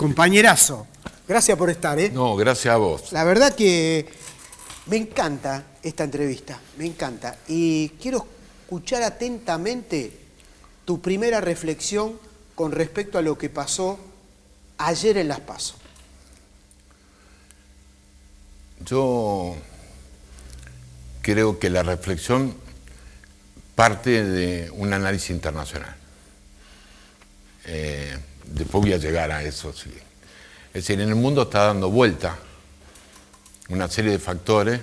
Compañerazo, gracias por estar, ¿eh? No, gracias a vos. La verdad que me encanta esta entrevista, me encanta. Y quiero escuchar atentamente tu primera reflexión con respecto a lo que pasó ayer en Las PASO. Yo creo que la reflexión parte de un análisis internacional. Después voy a llegar a eso, sí. Es decir, en el mundo está dando vuelta una serie de factores,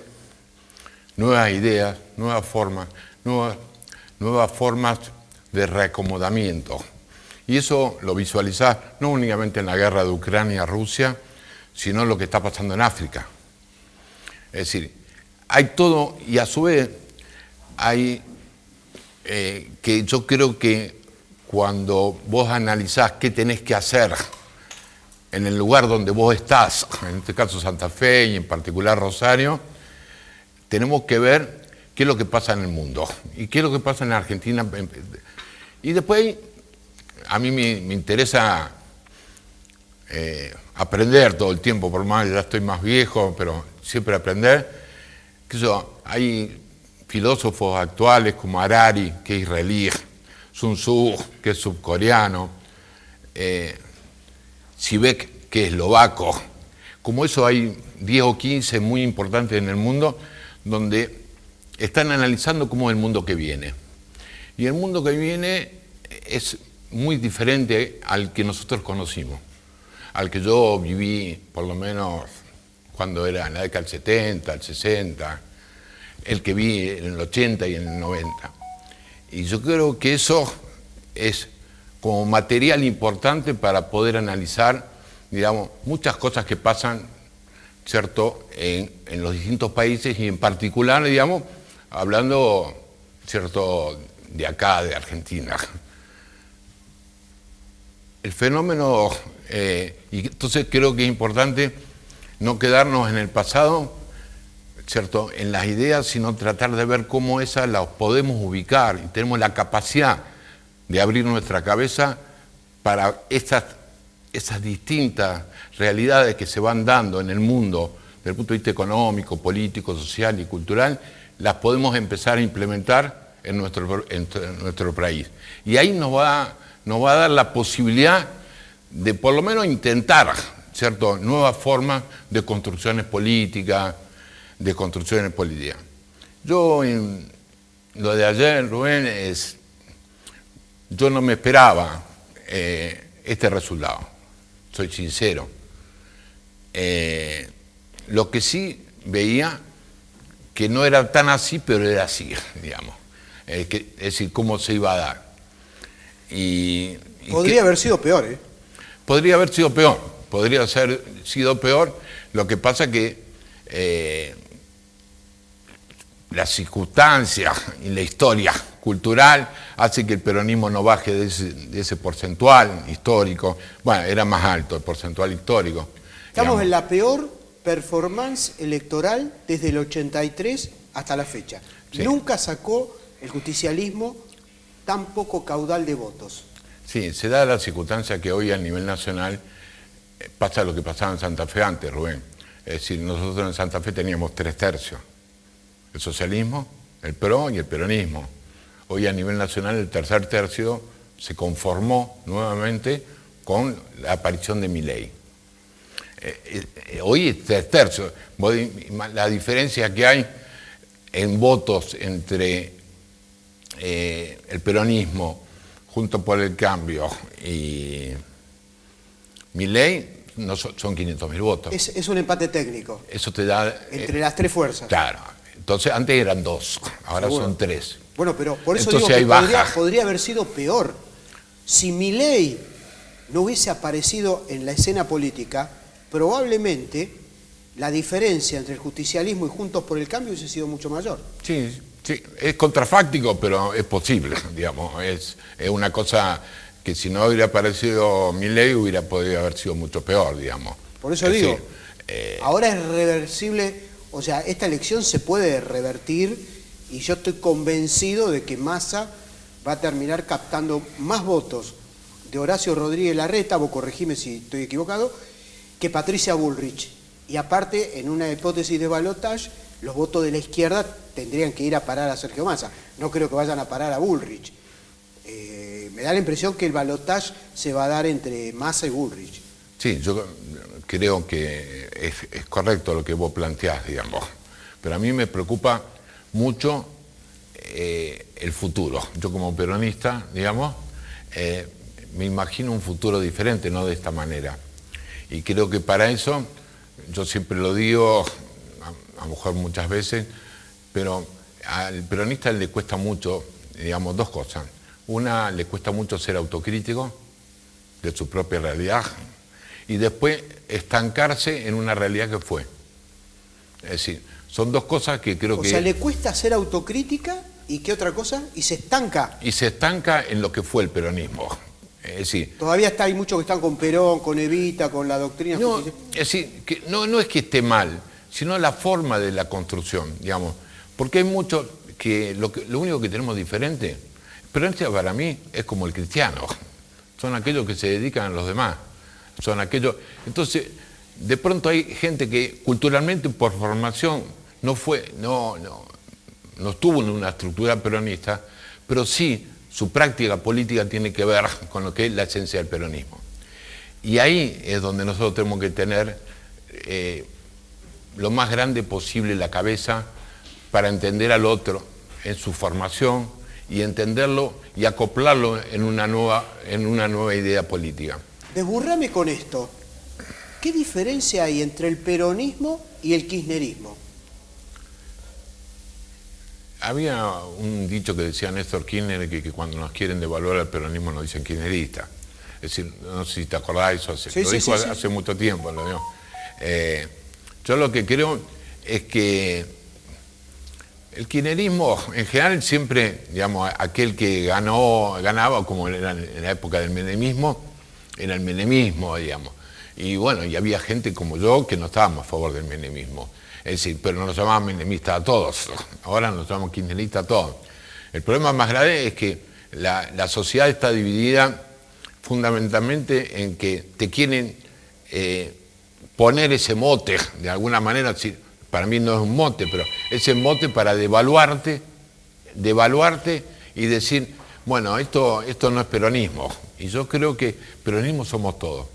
nuevas ideas, nuevas formas de reacomodamiento. Y eso lo visualizás no únicamente en la guerra de Ucrania-Rusia, sino lo que está pasando en África. Es decir, hay todo, y a su vez hay que yo creo que cuando vos analizás qué tenés que hacer en el lugar donde vos estás, en este caso Santa Fe y en particular Rosario, tenemos que ver qué es lo que pasa en el mundo y qué es lo que pasa en Argentina. Y después a mí me interesa aprender todo el tiempo, por más que ya estoy más viejo, pero siempre aprender. Hay filósofos actuales como Harari, que es israelí, Sun Tzu, que es subcoreano, Zizek, que es eslovaco. Como eso hay 10 o 15 muy importantes en el mundo, donde están analizando cómo es el mundo que viene. Y el mundo que viene es muy diferente al que nosotros conocimos, al que yo viví por lo menos cuando era en la década del 70, el 60, el que vi en el 80 y en el 90. Y yo creo que eso es como material importante para poder analizar, digamos, muchas cosas que pasan, ¿cierto?, en los distintos países y en particular, digamos, hablando, ¿cierto?, de acá, de Argentina. El fenómeno, y entonces creo que es importante no quedarnos en el pasado, ¿cierto?, en las ideas, sino tratar de ver cómo esas las podemos ubicar y tenemos la capacidad de abrir nuestra cabeza para esas distintas realidades que se van dando en el mundo, desde el punto de vista económico, político, social y cultural, las podemos empezar a implementar en nuestro país. Y ahí nos va a dar la posibilidad de por lo menos intentar, ¿cierto?, nuevas formas de construcciones políticas, de construcciones políticas. Yo, en lo de ayer, Rubén, yo no me esperaba este resultado, soy sincero. Lo que sí veía, que no era tan así, pero era así, digamos. Es decir, cómo se iba a dar. Podría haber sido peor, ¿eh? Podría haber sido peor, podría haber sido peor. Lo que pasa que las circunstancias y la historia cultural hace que el peronismo no baje de ese porcentual histórico. Bueno, era más alto el porcentual histórico. Estamos en la peor performance electoral desde el 83 hasta la fecha. Sí. Nunca sacó el justicialismo tan poco caudal de votos. Sí, se da la circunstancia que hoy a nivel nacional pasa lo que pasaba en Santa Fe antes, Rubén. Es decir, nosotros en Santa Fe teníamos 3 tercios. El socialismo, el PRO y el peronismo. Hoy a nivel nacional el tercer tercio se conformó nuevamente con la aparición de Milei. Hoy es 3 tercios. La diferencia que hay en votos entre el peronismo, Juntos por el Cambio y Milei, no son 500.000 votos. Es un empate técnico. Eso te da... Entre las 3 fuerzas. Claro. Entonces antes eran 2, ahora seguro. Son 3. Bueno, pero por eso entonces digo que podría haber sido peor. Si Milei no hubiese aparecido en la escena política, probablemente la diferencia entre el justicialismo y Juntos por el Cambio hubiese sido mucho mayor. Sí, sí, es contrafáctico, pero es posible, digamos. Es una cosa que si no hubiera aparecido Milei hubiera podido haber sido mucho peor, digamos. Por eso digo, ahora es reversible, o sea, esta elección se puede revertir y yo estoy convencido de que Massa va a terminar captando más votos de Horacio Rodríguez Larreta, vos corregime si estoy equivocado, que Patricia Bullrich. Y aparte, en una hipótesis de balotaje, los votos de la izquierda tendrían que ir a parar a Sergio Massa. No creo que vayan a parar a Bullrich. Me da la impresión que el balotaje se va a dar entre Massa y Bullrich. Sí, yo creo que es correcto lo que vos planteás, digamos. Pero a mí me preocupa mucho el futuro. Yo como peronista, digamos, me imagino un futuro diferente, no de esta manera. Y creo que para eso, yo siempre lo digo, a lo mejor muchas veces, pero al peronista le cuesta mucho, digamos, dos cosas. Una, le cuesta mucho ser autocrítico de su propia realidad y después estancarse en una realidad que fue. Es decir, son dos cosas que creo que... O sea, le cuesta ser autocrítica y ¿qué otra cosa? Y se estanca. Y se estanca en lo que fue el peronismo. Es decir... Todavía hay muchos que están con Perón, con Evita, con la doctrina... No, es decir, que no es que esté mal, sino la forma de la construcción, digamos. Porque hay muchos que lo único que tenemos diferente, el peronista para mí es como el cristiano. Son aquellos que se dedican a los demás. Son aquellos... Entonces, de pronto hay gente que culturalmente, por formación, no estuvo en una estructura peronista, pero sí su práctica política tiene que ver con lo que es la esencia del peronismo. Y ahí es donde nosotros tenemos que tener lo más grande posible la cabeza para entender al otro en su formación y entenderlo y acoplarlo en una nueva idea política. Desburrame con esto. ¿Qué diferencia hay entre el peronismo y el kirchnerismo? Había un dicho que decía Néstor Kirchner que cuando nos quieren devaluar al peronismo nos dicen kirchnerista. Es decir, no sé si te acordás eso, lo dijo hace mucho tiempo. Yo lo que creo es que el kirchnerismo, en general, siempre, digamos, aquel que ganaba, como era en la época del menemismo, era el menemismo, digamos. Y bueno, y había gente como yo que no estábamos a favor del menemismo. Es decir, pero no nos llamaban menemistas a todos. Ahora nos llamamos kirchneristas a todos. El problema más grave es que la sociedad está dividida fundamentalmente en que te quieren poner ese mote, de alguna manera, para mí no es un mote, pero ese mote para devaluarte y decir, bueno, esto no es peronismo. Y yo creo que peronismo somos todos.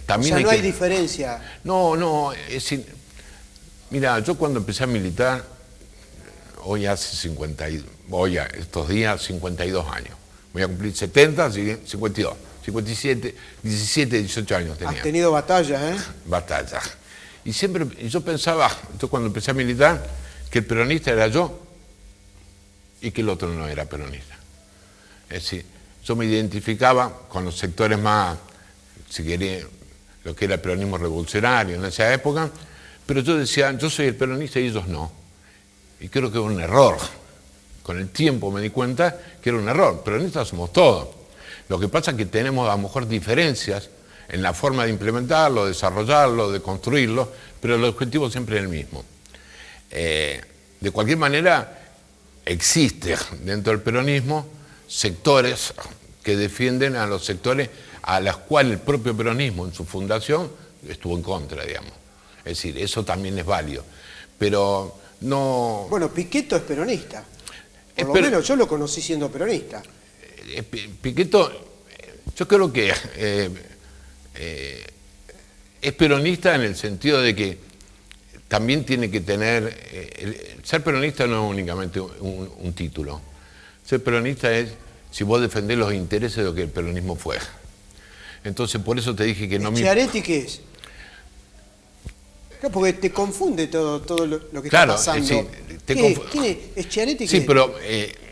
También o sea, no hay diferencia. No, es decir, mira, yo cuando empecé a militar, estos días 52 años. Voy a cumplir 70, 52, 57, 17, 18 años tenía. Has tenido batallas, ¿eh? Batallas. Y siempre, yo pensaba, yo cuando empecé a militar, que el peronista era yo y que el otro no era peronista. Es decir, yo me identificaba con los sectores más, si quería, lo que era el peronismo revolucionario en esa época, pero yo decía, yo soy el peronista y ellos no. Y creo que es un error. Con el tiempo me di cuenta que era un error. Peronistas somos todos. Lo que pasa es que tenemos a lo mejor diferencias en la forma de implementarlo, desarrollarlo, de construirlo, pero el objetivo siempre es el mismo. De cualquier manera, existe dentro del peronismo sectores que defienden a los sectores a los cuales el propio peronismo en su fundación estuvo en contra, digamos. Es decir, eso también es válido. Pero no... Bueno, Pichetto es peronista. Por lo menos yo lo conocí siendo peronista. Pichetto, yo creo que es peronista en el sentido de que también tiene que tener... ser peronista no es únicamente un título. Ser peronista es si vos defendés los intereses de lo que el peronismo fue. Entonces, por eso te dije que no... ¿Schiaretti qué es? Claro, porque te confunde todo lo que está pasando. Sí, ¿Quién es? ¿Schiaretti qué sí, es? pero...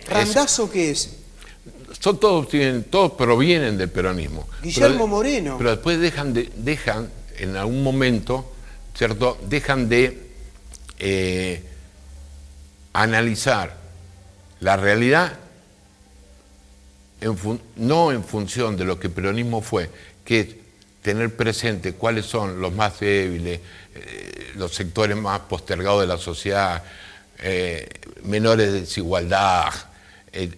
¿Randazzo qué es? Todos provienen del peronismo. Guillermo Moreno. Pero después dejan en algún momento, ¿cierto? Dejan de analizar la realidad no en función de lo que el peronismo fue, que es tener presente cuáles son los más débiles, los sectores más postergados de la sociedad, menores desigualdad,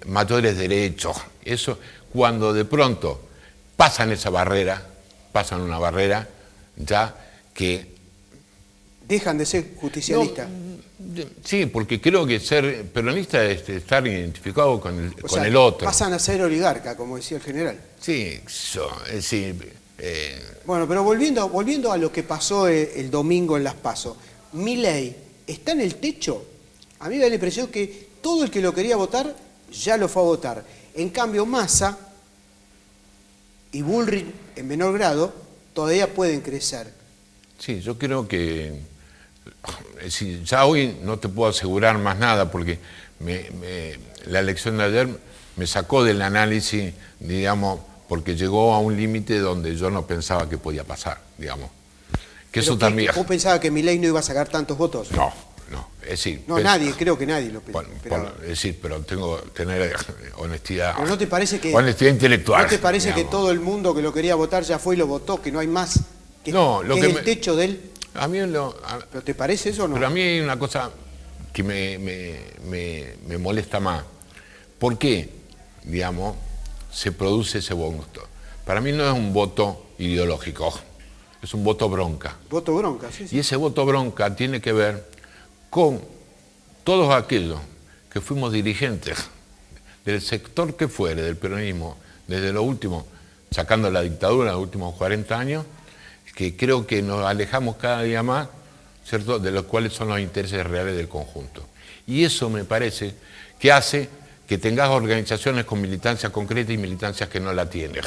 mayores derechos. Eso, cuando de pronto pasan esa barrera, pasan una barrera ya que... Dejan de ser justicialistas. Sí, porque creo que ser peronista es estar identificado con sea, el otro. Pasan a ser oligarca, como decía el general. Sí, sí. Bueno, pero volviendo a lo que pasó el domingo en Las PASO, Milei está en el techo. A mí me da la impresión que todo el que lo quería votar ya lo fue a votar. En cambio, Massa y Bullrich, en menor grado, todavía pueden crecer. Sí, yo creo que ya hoy no te puedo asegurar más nada porque la elección de ayer me sacó del análisis, digamos, porque llegó a un límite donde yo no pensaba que podía pasar, digamos. Que eso también... ¿Vos pensabas que Milei no iba a sacar tantos votos? No, es decir... No, creo que nadie lo pensaba. Es decir, pero tengo que tener honestidad. ¿Pero no te parece que... honestidad intelectual. ¿No te parece digamos, que todo el mundo que lo quería votar ya fue y lo votó, que no hay más? No, lo que que es el techo de él. A mí ¿Pero te parece eso o no? Pero a mí hay una cosa que me molesta más. ¿Por qué, digamos, se produce ese voto? Para mí no es un voto ideológico, es un voto bronca. Voto bronca, sí. Y ese voto bronca tiene que ver con todos aquellos que fuimos dirigentes del sector que fuere, del peronismo, desde lo último, sacando la dictadura, los últimos 40 años, que creo que nos alejamos cada día más, ¿cierto?, de los cuales son los intereses reales del conjunto. Y eso me parece que hace que tengas organizaciones con militancia concreta y militancias que no la tienen.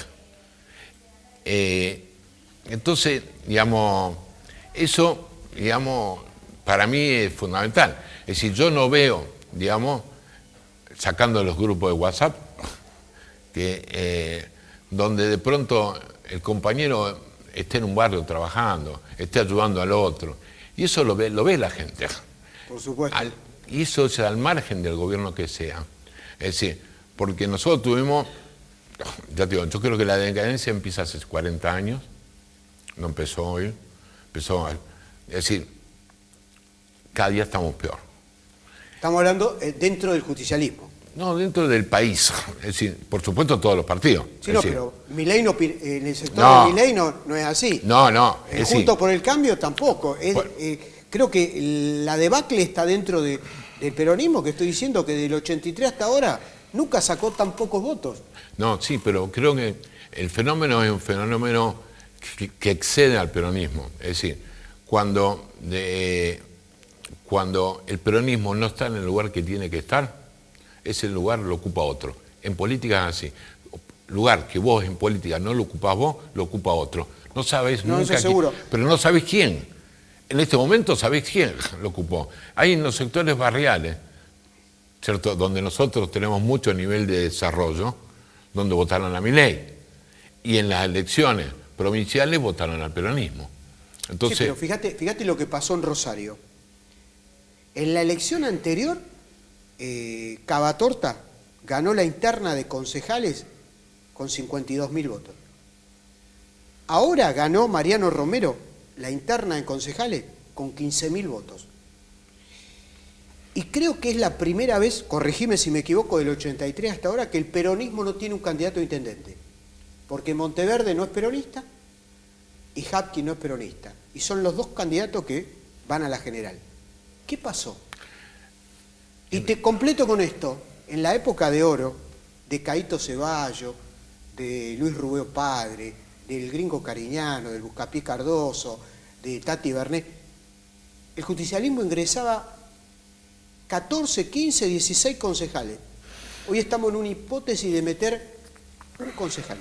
Entonces, digamos, eso, digamos, para mí es fundamental. Es decir, yo no veo, digamos, sacando los grupos de WhatsApp, que donde de pronto el compañero esté en un barrio trabajando, esté ayudando al otro. Y eso lo ve la gente. Por supuesto. Y eso es al margen del gobierno que sea. Es decir, porque nosotros tuvimos, ya te digo, yo creo que la decadencia empieza hace 40 años, no empezó hoy, es decir, cada día estamos peor. Estamos hablando dentro del justicialismo. No, dentro del país, es decir, por supuesto todos los partidos. Sí, no, pero Milei no, en el sector de Milei no es así. No. Juntos por el Cambio tampoco. Creo que la debacle está dentro del peronismo, que estoy diciendo que del 83 hasta ahora nunca sacó tan pocos votos. No, sí, pero creo que el fenómeno es un fenómeno que excede al peronismo. Es decir, cuando el peronismo no está en el lugar que tiene que estar, ese lugar lo ocupa otro. En política es así. Lugar que vos en política no lo ocupás vos, lo ocupa otro. No sabés nunca seguro. Pero no sabés quién. En este momento sabés quién lo ocupó. Hay en los sectores barriales, ¿cierto?, donde nosotros tenemos mucho nivel de desarrollo, donde votaron a Milei. Y en las elecciones provinciales votaron al peronismo. Entonces, sí, pero fíjate lo que pasó en Rosario. En la elección anterior, Cavatorta ganó la interna de concejales con 52.000 votos. Ahora ganó Mariano Romero la interna de concejales con 15.000 votos. Y creo que es la primera vez, corregime si me equivoco, del 83 hasta ahora, que el peronismo no tiene un candidato a intendente. Porque Monteverde no es peronista y Hapkin no es peronista. Y son los dos candidatos que van a la general. ¿Qué pasó? Y te completo con esto. En la época de oro, de Caíto Ceballos, de Luis Rubeo Padre, del Gringo Cariñano, del Buscapié Cardoso, de Tati Bernet, el justicialismo ingresaba 14, 15, 16 concejales. Hoy estamos en una hipótesis de meter un concejal.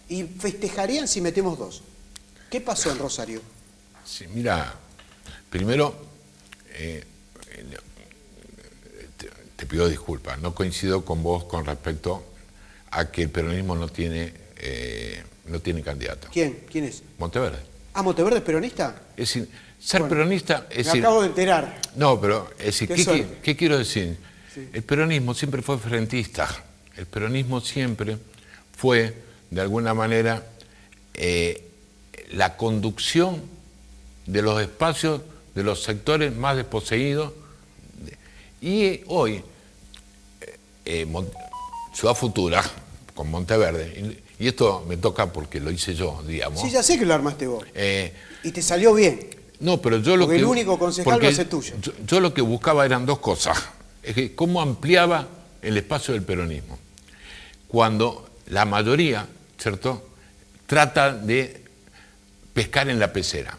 Y festejarían si metemos 2. ¿Qué pasó en Rosario? Sí, mira, primero, te pido disculpas, no coincido con vos con respecto a que el peronismo no tiene candidato. ¿Quién? ¿Quién es? Monteverde. ¿Ah, Monteverde es peronista? Es decir, ser peronista es me acabo de enterar. No, pero es decir, ¿qué quiero decir? Sí. El peronismo siempre fue frentista. El peronismo siempre fue, de alguna manera, la conducción de los espacios de los sectores más desposeídos. Y hoy, Ciudad Futura, con Monteverde, y esto me toca porque lo hice yo, digamos. Sí, ya sé que lo armaste vos. Y te salió bien. No, pero yo lo porque que... el único concejal lo hace tuyo. Yo lo que buscaba eran dos cosas. Es que cómo ampliaba el espacio del peronismo. Cuando la mayoría, ¿cierto?, trata de pescar en la pecera.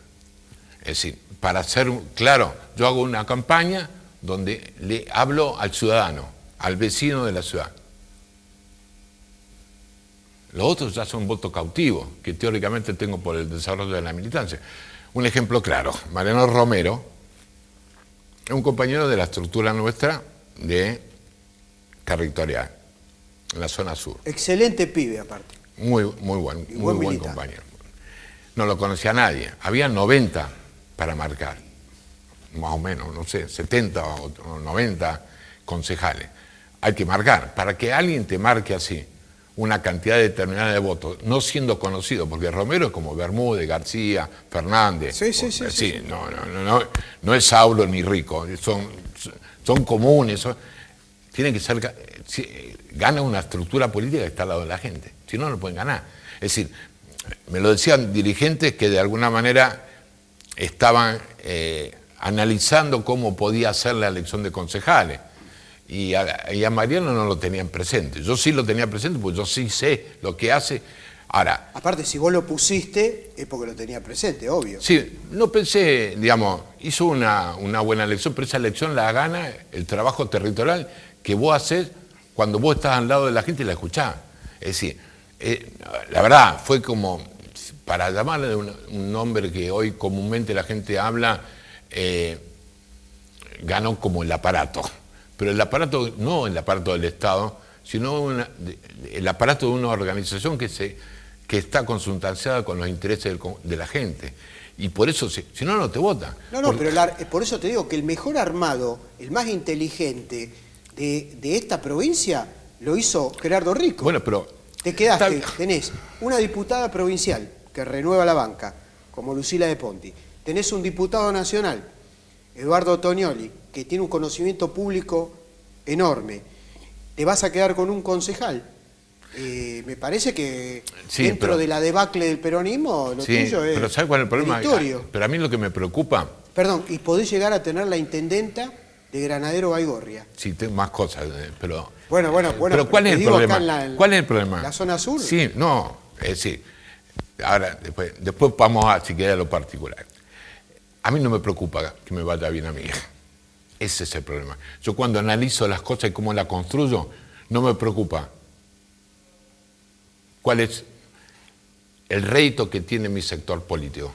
Es decir, para ser claro, yo hago una campaña donde le hablo al ciudadano, al vecino de la ciudad. Los otros ya son votos cautivos, que teóricamente tengo por el desarrollo de la militancia. Un ejemplo claro, Mariano Romero es un compañero de la estructura nuestra de territorial, en la zona sur. Excelente pibe, aparte. Muy buen compañero. No lo conocía nadie. Había 90 para marcar, más o menos, no sé, 70 o 90 concejales. Hay que marcar. Para que alguien te marque así una cantidad determinada de votos, no siendo conocido, porque Romero es como Bermúdez, García, Fernández. Sí. No es Saulo ni Rico, son comunes, tienen que ser, gana una estructura política que está al lado de la gente, si no, no pueden ganar. Es decir, me lo decían dirigentes que de alguna manera estaban analizando cómo podía ser la elección de concejales. Y a Mariano no lo tenían presente. Yo sí lo tenía presente porque yo sí sé lo que hace. Ahora, aparte, si vos lo pusiste, es porque lo tenía presente, obvio. Sí, no pensé, digamos, hizo una buena elección, pero esa elección la gana el trabajo territorial que vos haces cuando vos estás al lado de la gente y la escuchás. Es decir, la verdad, fue como, para llamarle un nombre que hoy comúnmente la gente habla, ganó como el aparato. Pero el aparato, no el aparato del Estado, sino el aparato de una organización que está consustanciada con los intereses de la gente. Y por eso, si no, no te votan. Pero por eso te digo que el mejor armado, el más inteligente de esta provincia, lo hizo Gerardo Rico. Bueno, pero... Te quedaste, tenés una diputada provincial que renueva la banca, como Lucila de Ponti. Tenés un diputado nacional, Eduardo Tognoli, que tiene un conocimiento público enorme. Te vas a quedar con un concejal. Me parece que dentro de la debacle del peronismo, lo tuyo es... pero ¿sabes cuál es el problema? Meritorio. Pero a mí lo que me preocupa... Perdón, y podés llegar a tener la intendenta de Granadero Baigorria. Sí, tengo más cosas, pero... Bueno. Pero ¿cuál es el problema? ¿Cuál es el problema? ¿La zona sur? Sí, no, es decir, ahora, después vamos a, si queda, a lo particular. A mí no me preocupa que me vaya bien a mi hija. Ese es el problema. Yo cuando analizo las cosas y cómo las construyo, no me preocupa cuál es el rédito que tiene mi sector político,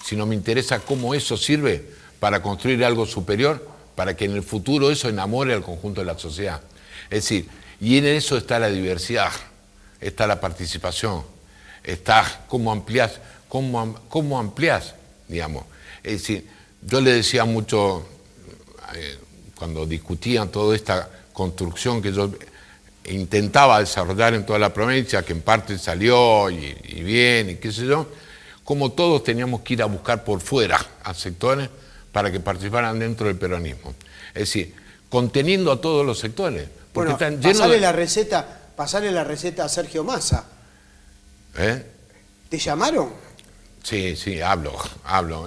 sino me interesa cómo eso sirve para construir algo superior, para que en el futuro eso enamore al conjunto de la sociedad. Es decir, y en eso está la diversidad, está la participación, está cómo ampliás, digamos. Es decir, yo le decía mucho, cuando discutían toda esta construcción que yo intentaba desarrollar en toda la provincia, que en parte salió y bien, y qué sé yo, como todos teníamos que ir a buscar por fuera a sectores para que participaran dentro del peronismo. Es decir, conteniendo a todos los sectores. Porque están llenos pasale la receta a Sergio Massa. ¿Te llamaron? Sí, hablo.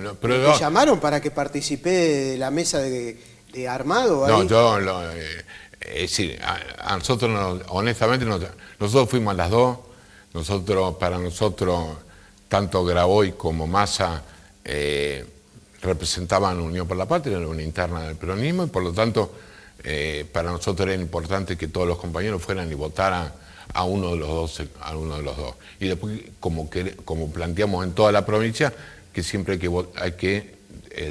¿No? Pero ¿te llamaron para que participé de la mesa de armado? No, ahí? sí, a nosotros, honestamente, nosotros fuimos a las dos. Para nosotros, tanto Graboy como Massa representaban Unión por la Patria, una interna del peronismo, y por lo tanto, para nosotros era importante que todos los compañeros fueran y votaran a uno de los dos. Y después, como planteamos en toda la provincia, que siempre hay que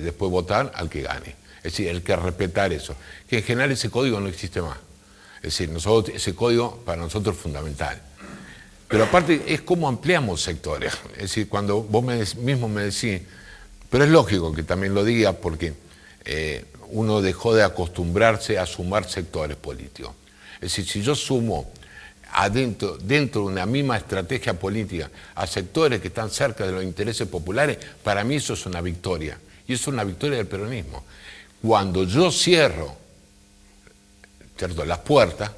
después votar al que gane. Es decir, hay que respetar eso. Que en general ese código no existe más. Es decir, ese código para nosotros es fundamental. Pero aparte es cómo ampliamos sectores. Es decir, cuando vos mismo me decís, pero es lógico que también lo diga porque uno dejó de acostumbrarse a sumar sectores políticos. Es decir, si yo sumo dentro de una misma estrategia política a sectores que están cerca de los intereses populares, para mí eso es una victoria. Y eso es una victoria del peronismo. Cuando yo cierro ¿cierto?, las puertas,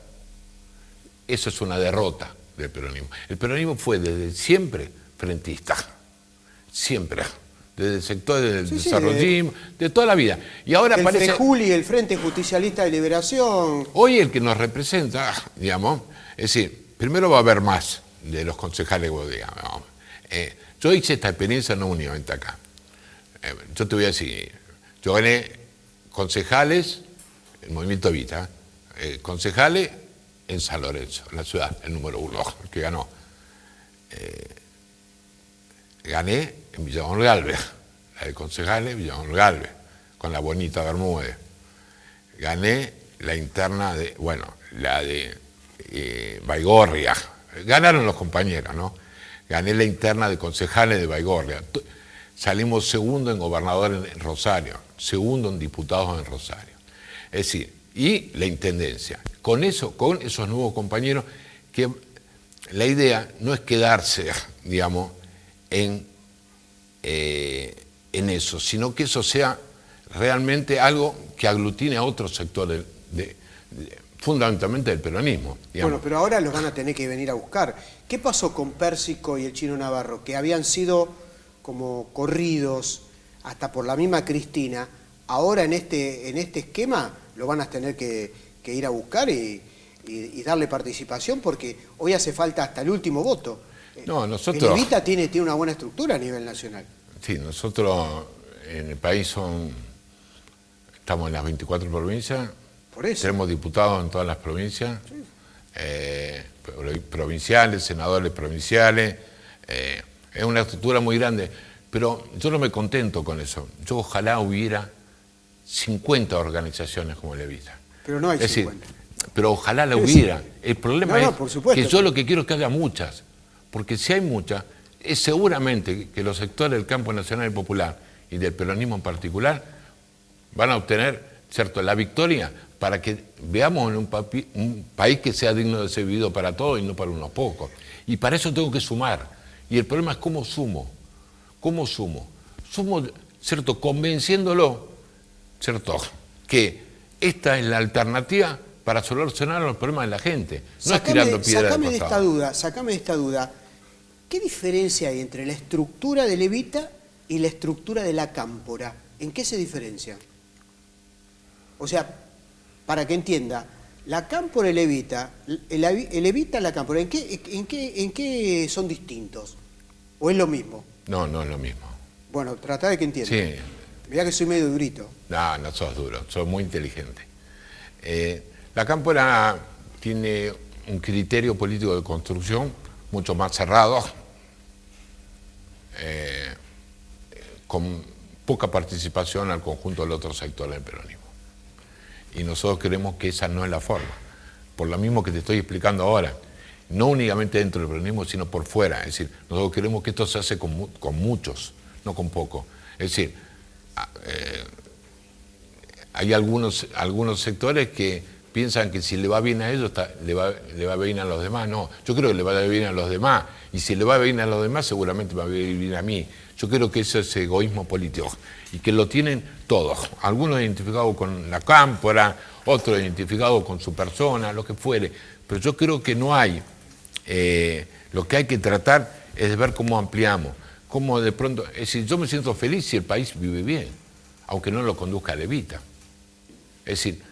eso es una derrota del peronismo. El peronismo fue desde siempre frentista, siempre, desde el sector del desarrollismo, de toda la vida. Y ahora el parece... FREJULI, el Frente Justicialista de Liberación. Hoy el que nos representa, digamos, es decir, primero va a haber más de los concejales, digamos. Yo hice esta experiencia no únicamente acá. Yo te voy a decir, yo gané concejales, el Movimiento Evita, concejales en San Lorenzo, la ciudad, el número 1, el que ganó. Gané en Villamón Galvez, la de concejales Villamón Galvez, con la bonita Bermúdez. Gané la interna de, bueno, la de Baigorria. Ganaron los compañeros, ¿no? Gané la interna de concejales de Baigorria. Salimos segundo en gobernador en Rosario, segundo en diputados en Rosario. Es decir, y la intendencia. Con eso, con esos nuevos compañeros, que la idea no es quedarse, digamos, en eso, sino que eso sea realmente algo que aglutine a otros sectores, fundamentalmente del peronismo. Digamos. Bueno, pero ahora los van a tener que venir a buscar. ¿Qué pasó con Pérsico y el Chino Navarro? Que habían sido como corridos hasta por la misma Cristina. Ahora en este esquema lo van a tener que ir a buscar y darle participación, porque hoy hace falta hasta el último voto. No, nosotros... El Evita tiene una buena estructura a nivel nacional. Sí, nosotros en el país estamos en las 24 provincias. Por eso. Tenemos diputados en todas las provincias, sí. Provinciales, senadores provinciales. Es una estructura muy grande, pero yo no me contento con eso. Yo ojalá hubiera 50 organizaciones como el Evita. Pero no hay es 50. Decir, pero ojalá la hubiera. El problema es por supuesto, que yo lo que quiero es que haya muchas, porque si hay muchas, es seguramente que los sectores del campo nacional y popular y del peronismo en particular van a obtener, ¿cierto?, la victoria para que veamos en un país que sea digno de ser vivido para todos y no para unos pocos. Y para eso tengo que sumar. Y el problema es cómo sumo. ¿Cómo sumo? Sumo, ¿cierto?, convenciéndolo, ¿cierto?, que esta es la alternativa para solucionar los problemas de la gente. No es tirando piedras de costado. Sácame de esta duda. ¿Qué diferencia hay entre la estructura del Evita y la estructura de la Cámpora? ¿En qué se diferencia? O sea, para que entienda, la Cámpora y el Evita, el Evita y la Cámpora, ¿en qué son distintos? ¿O es lo mismo? No, no es lo mismo. Bueno, trata de que entienda. Sí. Mirá que soy medio durito. No, no sos duro, sos muy inteligente. La Cámpora tiene un criterio político de construcción mucho más cerrado, con poca participación al conjunto del otro sector del peronismo. Y nosotros creemos que esa no es la forma. Por lo mismo que te estoy explicando ahora, no únicamente dentro del peronismo, sino por fuera. Es decir, nosotros queremos que esto se hace con muchos, no con pocos. Es decir, hay algunos sectores que piensan que si le va bien a ellos, le va bien a los demás. No, yo creo que le va bien a los demás. Y si le va bien a los demás, seguramente me va a ir bien a mí. Yo creo que eso es egoísmo político. Y que lo tienen todos. Algunos identificados con la Cámpora, otros identificados con su persona, lo que fuere. Pero yo creo que no hay. Lo que hay que tratar es de ver cómo ampliamos. Cómo de pronto... Es decir, yo me siento feliz si el país vive bien, aunque no lo conduzca el Evita. Es decir,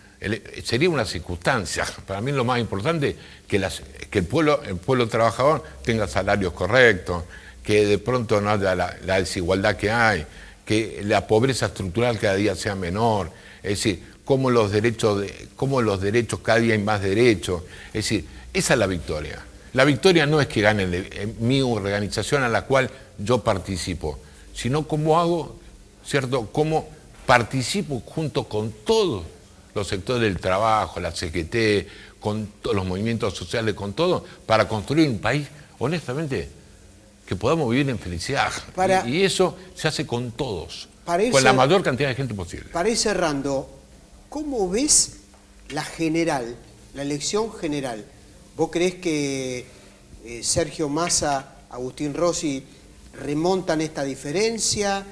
sería una circunstancia. Para mí lo más importante es que el pueblo trabajador tenga salarios correctos, que de pronto no haya la desigualdad que hay, que la pobreza estructural cada día sea menor. Es decir, cómo los derechos cada día hay más derechos. Es decir, esa es la victoria. La victoria no es que gane mi organización a la cual yo participo, sino cómo hago, ¿cierto?, cómo participo junto con todos los sectores del trabajo, la CGT, con todos los movimientos sociales, con todo, para construir un país, honestamente, que podamos vivir en felicidad. Y eso se hace con todos, con la mayor cantidad de gente posible. Para ir cerrando, ¿cómo ves la elección general? ¿Vos creés que Sergio Massa, Agustín Rossi remontan esta diferencia?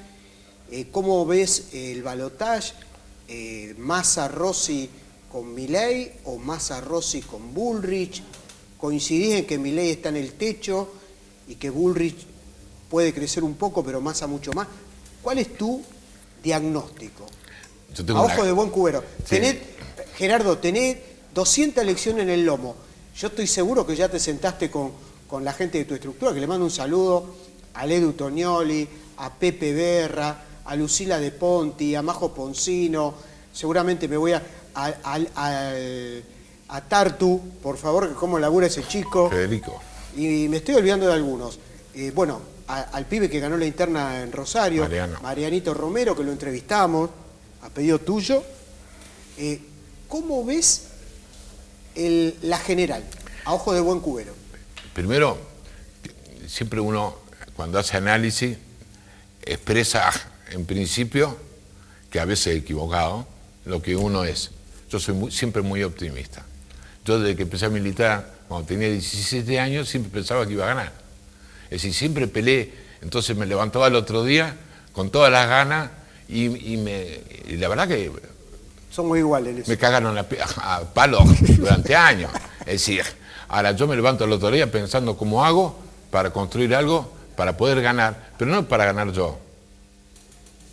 ¿Cómo ves el balotaje? Massa, Rossi con Milei o Massa Rossi con Bullrich? ¿Coincidís en que Milei está en el techo y que Bullrich puede crecer un poco, pero Massa mucho más? ¿Cuál es tu diagnóstico? A ojo de buen cubero. Sí. Gerardo, tenés 200 elecciones en el lomo. Yo estoy seguro que ya te sentaste con la gente de tu estructura, que le mando un saludo a Ledu Tognoli, a Pepe Berra, a Lucila De Ponti, a Majo Poncino. Seguramente me voy a Tartu, por favor, que cómo labura ese chico. Federico. Y me estoy olvidando de algunos. Bueno, al pibe que ganó la interna en Rosario, Mariano. Marianito Romero, que lo entrevistamos, a pedido tuyo. ¿Cómo ves la general, a ojo de buen cubero? Primero, siempre uno, cuando hace análisis, expresa en principio, que a veces he equivocado, lo que uno es. Yo soy siempre muy optimista. Yo desde que empecé a militar, cuando tenía 17 años, siempre pensaba que iba a ganar. Es decir, siempre peleé, entonces me levantaba el otro día con todas las ganas y la verdad que somos iguales en eso. me cagaron a palos durante años. Es decir, ahora yo me levanto el otro día pensando cómo hago para construir algo, para poder ganar, pero no para ganar yo.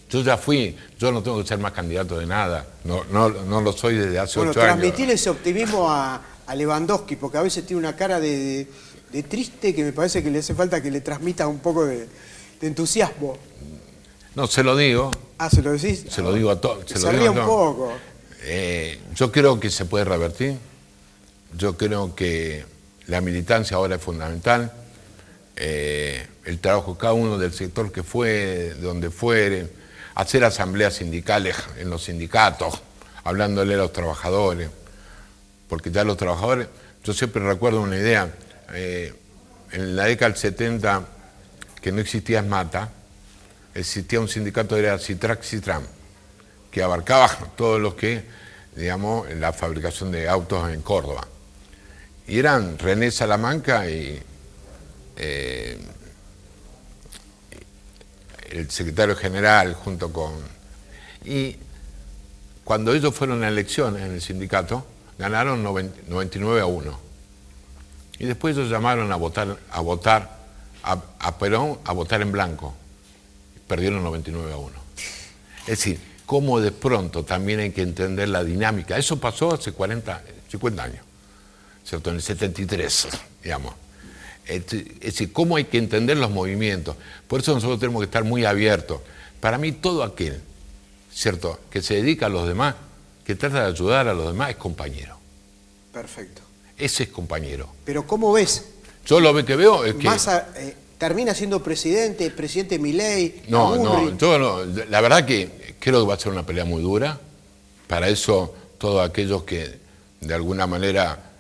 Yo ya fui, yo no tengo que ser más candidato de nada, no lo soy desde hace 8 años. Transmitir ese optimismo a Lewandowski, porque a veces tiene una cara de triste que me parece que le hace falta que le transmita un poco de entusiasmo. No, se lo digo. Ah, ¿se lo decís? Se lo digo a todos. Se ríe un poco. Yo creo que se puede revertir. Yo creo que la militancia ahora es fundamental. El trabajo de cada uno del sector que fue, de donde fuere, hacer asambleas sindicales en los sindicatos, hablándole a los trabajadores, porque ya los trabajadores, yo siempre recuerdo una idea, en la década del 70, que no existía SMATA, existía un sindicato, era Citrac-Citram, que abarcaba todo lo que, digamos, la fabricación de autos en Córdoba. Y eran René Salamanca y el secretario general junto con... Y cuando ellos fueron a elecciones en el sindicato, ganaron 99-1. Y después ellos llamaron a Perón a votar en blanco. Perdieron 99-1. Es decir, cómo de pronto también hay que entender la dinámica. Eso pasó hace 50 años, ¿cierto? En el 73, digamos. Es decir, cómo hay que entender los movimientos. Por eso nosotros tenemos que estar muy abiertos. Para mí todo aquel, ¿cierto?, que se dedica a los demás, que trata de ayudar a los demás, es compañero. Perfecto. Ese es compañero. Pero ¿cómo ves? Yo lo que veo es que... Massa termina siendo presidente Milei. No, yo no, la verdad que creo que va a ser una pelea muy dura. Para eso todos aquellos que de alguna manera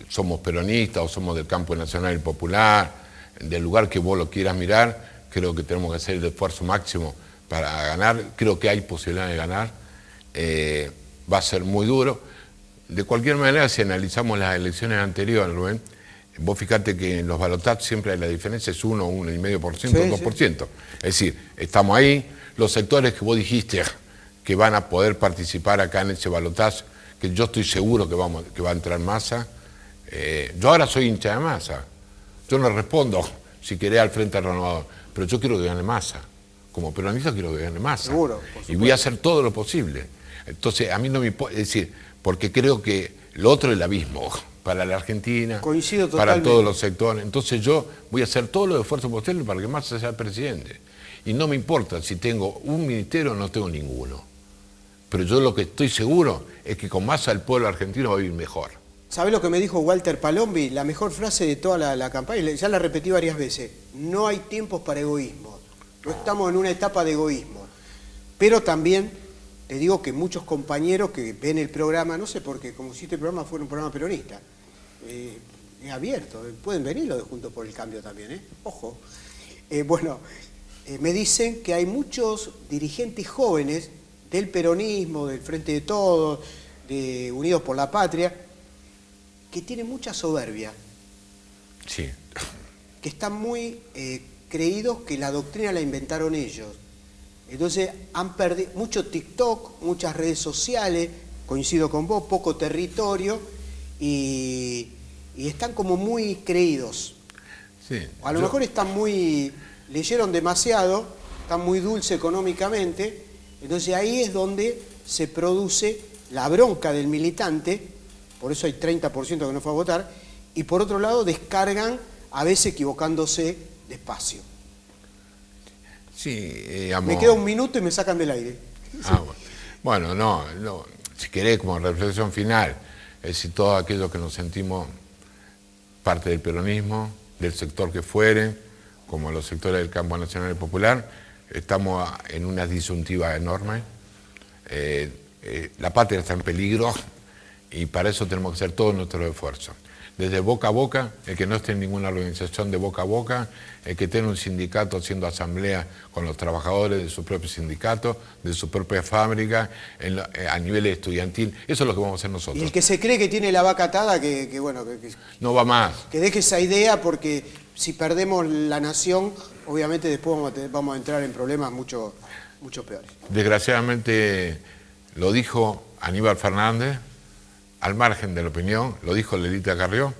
somos peronistas o somos del campo nacional y popular, del lugar que vos lo quieras mirar, creo que tenemos que hacer el esfuerzo máximo para ganar. Creo que hay posibilidad de ganar. Va a ser muy duro. De cualquier manera, si analizamos las elecciones anteriores, Rubén, vos fíjate que en los balotajes siempre la diferencia es 1, 1,5%, sí, 2%. Sí. Es decir, estamos ahí. Los sectores que vos dijiste que van a poder participar acá en ese balotaje, que yo estoy seguro que va a entrar Massa. Yo ahora soy hincha de Massa. Yo no respondo si querés al Frente Renovador, pero yo quiero que gane Massa. Como peronista quiero que gane Massa. Seguro, y voy a hacer todo lo posible. Entonces, a mí no me importa, es decir, porque creo que lo otro es el abismo para la Argentina, coincido para todos los sectores. Entonces yo voy a hacer todos los esfuerzos posibles para que Massa sea presidente. Y no me importa si tengo un ministerio o no tengo ninguno. Pero yo lo que estoy seguro es que con Massa el pueblo argentino va a vivir mejor. ¿Sabés lo que me dijo Walter Palombi? La mejor frase de toda la campaña, ya la repetí varias veces. No hay tiempos para egoísmo. No estamos en una etapa de egoísmo. Pero también te digo que muchos compañeros que ven el programa, no sé por qué, como si este programa fuera un programa peronista, es abierto, pueden venir los de Juntos por el Cambio también, ojo. Me dicen que hay muchos dirigentes jóvenes del peronismo, del Frente de Todos, de Unidos por la Patria, que tienen mucha soberbia. Sí. Que están muy creídos que la doctrina la inventaron ellos. Entonces han perdido mucho TikTok, muchas redes sociales, coincido con vos, poco territorio y están como muy creídos. Sí, A lo mejor leyeron demasiado, están muy dulce económicamente, entonces ahí es donde se produce la bronca del militante, por eso hay 30% que no fue a votar, y por otro lado descargan, a veces equivocándose despacio. sí, Me queda un minuto y me sacan del aire. Bueno, no, si querés, como reflexión final, es decir, todos aquellos que nos sentimos parte del peronismo, del sector que fuere, como los sectores del campo nacional y popular, estamos en una disyuntiva enorme. La patria está en peligro y para eso tenemos que hacer todos nuestros esfuerzos. Desde boca a boca, el que no esté en ninguna organización de boca a boca, el que tenga un sindicato haciendo asamblea con los trabajadores de su propio sindicato, de su propia fábrica, a nivel estudiantil, eso es lo que vamos a hacer nosotros. Y el que se cree que tiene la vaca atada, no va más. Que deje esa idea, porque si perdemos la nación, obviamente después vamos a entrar en problemas mucho peores. Desgraciadamente lo dijo Aníbal Fernández, al margen de la opinión, lo dijo Lelita Carrió,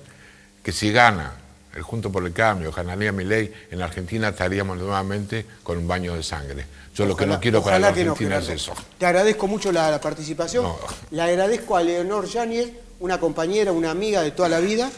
que si gana el Juntos por el Cambio, ganaría Milei, en la Argentina estaríamos nuevamente con un baño de sangre. Yo lo que no quiero para la Argentina es eso. Te agradezco mucho la participación. No. Le agradezco a Leonor Yáñez, una compañera, una amiga de toda la vida,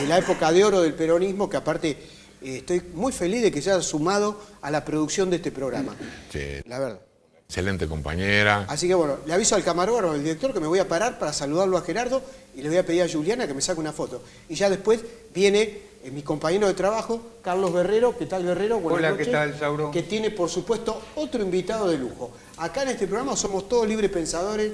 de la época de oro del peronismo, que aparte estoy muy feliz de que se haya sumado a la producción de este programa. Sí. La verdad. Excelente compañera. Así que bueno, le aviso al camarógrafo, al director, que me voy a parar para saludarlo a Gerardo y le voy a pedir a Juliana que me saque una foto. Y ya después viene mi compañero de trabajo, Carlos Guerrero. ¿Qué tal, Guerrero? Buenas noches. ¿Qué tal, Sauro? Que tiene, por supuesto, otro invitado de lujo. Acá en este programa somos todos libres pensadores.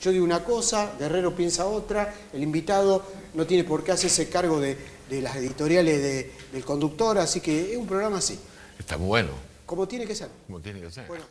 Yo digo una cosa, Guerrero piensa otra, el invitado no tiene por qué hacerse cargo de las editoriales del conductor, así que es un programa así. Está muy bueno. Como tiene que ser. Como tiene que ser. Bueno.